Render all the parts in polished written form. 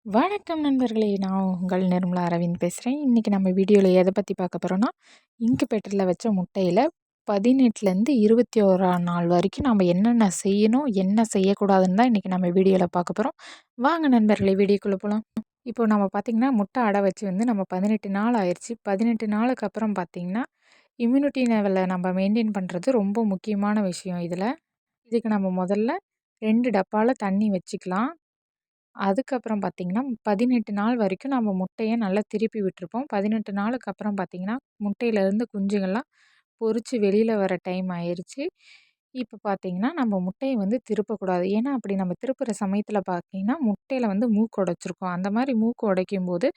வணக்கம் நண்பர்களே! நான் உங்கள் நிர்மலா அரவிந்த் பேசுகிறேன். இன்றைக்கி நம்ம வீடியோவில் எதை பற்றி பார்க்க போகிறோன்னா, இன்குபேட்டரில் வச்ச முட்டையில் 18லேருந்து 21ஆம் நாள் வரைக்கும் நம்ம என்னென்ன செய்யணும், என்ன செய்யக்கூடாதுன்னு தான் இன்றைக்கி நம்ம வீடியோவில் பார்க்க போகிறோம். வாங்க நண்பர்களே வீடியோக்குள்ளே போகலாம். இப்போ நம்ம பார்த்திங்கன்னா, முட்டை அடை வச்சு வந்து நம்ம 18 நாள் ஆயிடுச்சு. 18 நாளுக்கு அப்புறம் பார்த்திங்கன்னா, இம்யூனிட்டி லெவலை நம்ம மெயின்டெயின் பண்ணுறது ரொம்ப முக்கியமான விஷயம் இதில். இதுக்கு நம்ம முதல்ல 2 டப்பாவில் தண்ணி வச்சுக்கலாம். அதுக்கப்புறம் பார்த்திங்கன்னா, 18 நாள் வரைக்கும் நம்ம முட்டைய நல்லா திருப்பி விட்டுருப்போம். 18 நாளுக்கு அப்புறம் பார்த்திங்கன்னா, முட்டையிலேருந்து குஞ்சுங்கள்லாம் பொரிச்சு வெளியில் வர டைம் ஆயிருச்சு. இப்போ பார்த்திங்கன்னா, நம்ம முட்டைய வந்து திருப்பக்கூடாது. ஏன்னா, அப்படி நம்ம திருப்புற சமயத்தில் பார்த்திங்கன்னா, முட்டையில் வந்து மூக்கு உடைச்சிருக்கும். அந்த மாதிரி மூக்கு உடைக்கும்போது,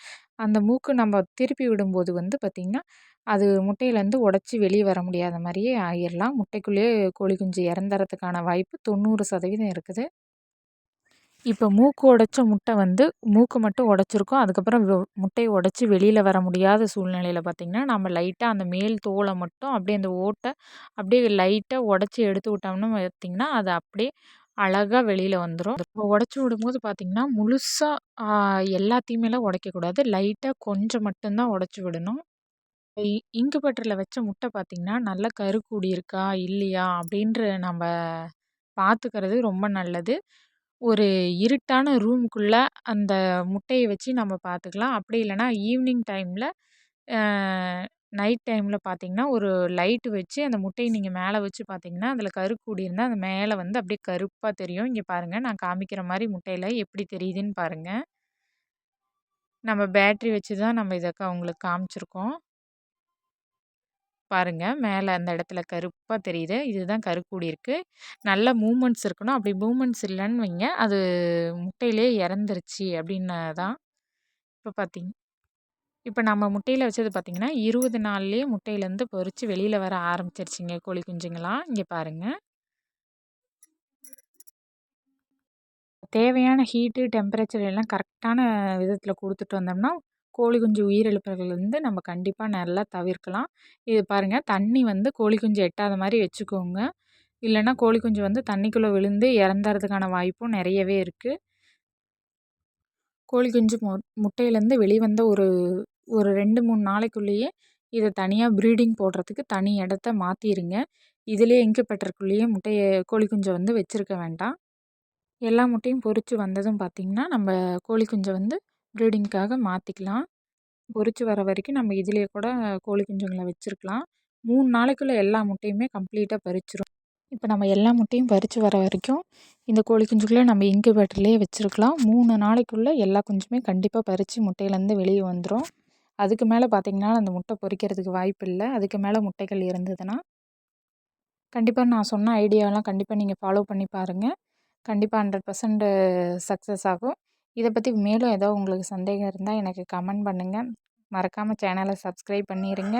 அந்த மூக்கு நம்ம திருப்பி விடும்போது வந்து பார்த்திங்கன்னா, அது முட்டையிலேருந்து உடைச்சி வெளியே வர முடியாத மாதிரியே ஆயிரலாம். முட்டைக்குள்ளேயே கோழி குஞ்சு இறந்துறதுக்கான வாய்ப்பு 90% இருக்குது. இப்போ மூக்கு உடைச்ச முட்டை வந்து மூக்கு மட்டும் உடைச்சிருக்கும். அதுக்கப்புறம் முட்டைய உடைச்சி வெளியில் வர முடியாத சூழ்நிலையில் பார்த்திங்கன்னா, நம்ம லைட்டாக அந்த மேல் தோலை மட்டும் அப்படியே அந்த ஓட்டை அப்படியே லைட்டாக உடைச்சி எடுத்து விட்டோம்னு பார்த்திங்கன்னா, அது அப்படியே அழகாக வெளியில் வந்துடும். இப்போ உடைச்சி விடும்போது பார்த்திங்கன்னா, முழுசா எல்லாத்தையுமேலாம் உடைக்கக்கூடாது. லைட்டாக கொஞ்சம் மட்டும் தான் உடைச்சி விடணும். இன்குபேட்டரில் வச்ச முட்டை பார்த்திங்கன்னா, நல்லா கரு கூடியிருக்கா இல்லையா அப்படின்ற நம்ம பார்த்துக்கிறது ரொம்ப நல்லது. ஒரு இருட்டான ரூமுக்குள்ள அந்த முட்டைய வச்சு நம்ம பார்த்துக்கலாம். அப்படி இல்லைனா ஈவினிங் டைமில் நைட் டைமில் பார்த்தீங்கன்னா, ஒரு லைட்டு வச்சு அந்த முட்டைய நீங்கள் மேலே வச்சு பார்த்தீங்கன்னா, அதில் கரு கூடியிருந்தா அந்த மேலே வந்து அப்படியே கருப்பா தெரியும். இங்கே பாருங்கள், நான் காமிக்கிற மாரி முட்டையில எப்படி தெரியுதுன்னு பாருங்க. நம்ம பேட்டரி வச்சு தான் நம்ம இத உங்களுக்கு காமிச்சிருக்கோம். பாருங்க, மேலே அந்த இடத்துல கருப்பா தெரியுது. இதுதான் கருக்கூடியிருக்கு. நல்ல மூவ்மெண்ட்ஸ் இருக்கணும். அப்படி மூவ்மெண்ட்ஸ் இல்லன்னு வைங்க, அது முட்டையிலேயே இறந்துருச்சு அப்படின்னு தான். இப்போ நம்ம முட்டையில வச்சது பார்த்தீங்கன்னா, 20 நாள்லயே முட்டையிலேருந்து பொரிச்சு வெளியில வர ஆரம்பிச்சிருச்சுங்க கோழி குஞ்சுங்கலாம். இங்கே பாருங்க. தேவையான ஹீட்டு, டெம்பரேச்சர் எல்லாம் கரெக்டான விதத்தில குடுத்துட்டு வந்தோம்னா, கோழி குஞ்சு உயிரிழப்புகள்லேருந்து நம்ம கண்டிப்பா நல்லா தவிர்க்கலாம். இது பாருங்க, தண்ணி வந்து கோழி குஞ்சு எட்டாத மாரி வச்சுக்கோங்க. இல்லன்னா கோழி குஞ்சு வந்து தண்ணிக்குள்ள விழுந்து இறந்தறதுக்கான வாய்ப்பும் நெறையவே இருக்கு. கோழி குஞ்சு முட்டையிலேருந்து வெளிவந்த ஒரு 2, 3 நாளைக்குள்ளேயே இத தனியா ப்ரீடிங் போடுறதுக்கு தனி இடத்த மாத்திருங்க. இதிலேயே இன்குபேட்டருக்குள்ளேயே கோழி குஞ்ச வந்து வச்சிருக்க வேண்டாம். எல்லா முட்டையும் பொரிச்சு வந்ததும் பார்த்திங்கன்னா, நம்ம கோழி குஞ்ச வந்து ப்ரீடிங்க்காக மாத்திக்கலாம். பொரிச்சு வர வரைக்கும் நம்ம இதிலேயே கூட கோழி குஞ்சுங்கள வச்சிருக்கலாம். 3 நாளைக்குள்ள எல்லா முட்டையுமே கம்ப்ளீட்டா பறிச்சுரும். இப்போ நம்ம எல்லா முட்டையும் பறிச்சு வர வரைக்கும் இந்த கோழி குஞ்சுகள நம்ம இன்குபேட்டர்லேயே வச்சுருக்கலாம். 3 நாளைக்குள்ள எல்லா குஞ்சுமே கண்டிப்பா பறிச்சு முட்டையிலேருந்து வெளியே வந்துரும். அதுக்கு மேலே பார்த்திங்கன்னா, அந்த முட்டை பொரிக்கிறதுக்கு வாய்ப்பு இல்ல. அதுக்கு மேலே முட்டைகள் இருந்ததுன்னா, கண்டிப்பா நான் சொன்ன ஐடியாலாம் கண்டிப்பா நீங்க ஃபாலோ பண்ணி பாருங்க. கண்டிப்பா 100% சக்ஸஸ் ஆகும். இத பத்தி மேலும் ஏதாவது உங்களுக்கு சந்தேகம் இருந்தா எனக்கு கமெண்ட் பண்ணுங்க. மறக்காம சேனலை சப்ஸ்கிரைப் பண்ணிருங்க.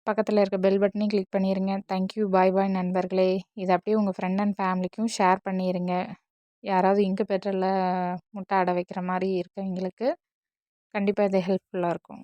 பக்கத்துல இருக்க பெல் பட்டனையும் கிளிக் பண்ணிருங்க. Thank you. பாய் பாய் நண்பர்களே. இத அப்படியே உங்க ஃப்ரெண்ட் அண்ட் ஃபேமிலிக்கும் ஷேர் பண்ணிருங்க. யாராவது இன்குபேட்டர்ல முட்டை அடை வைக்கிற மாரி இருக்கவங்களுக்கு கண்டிப்பா இது ஹெல்ப்ஃபுல்லா இருக்கும்.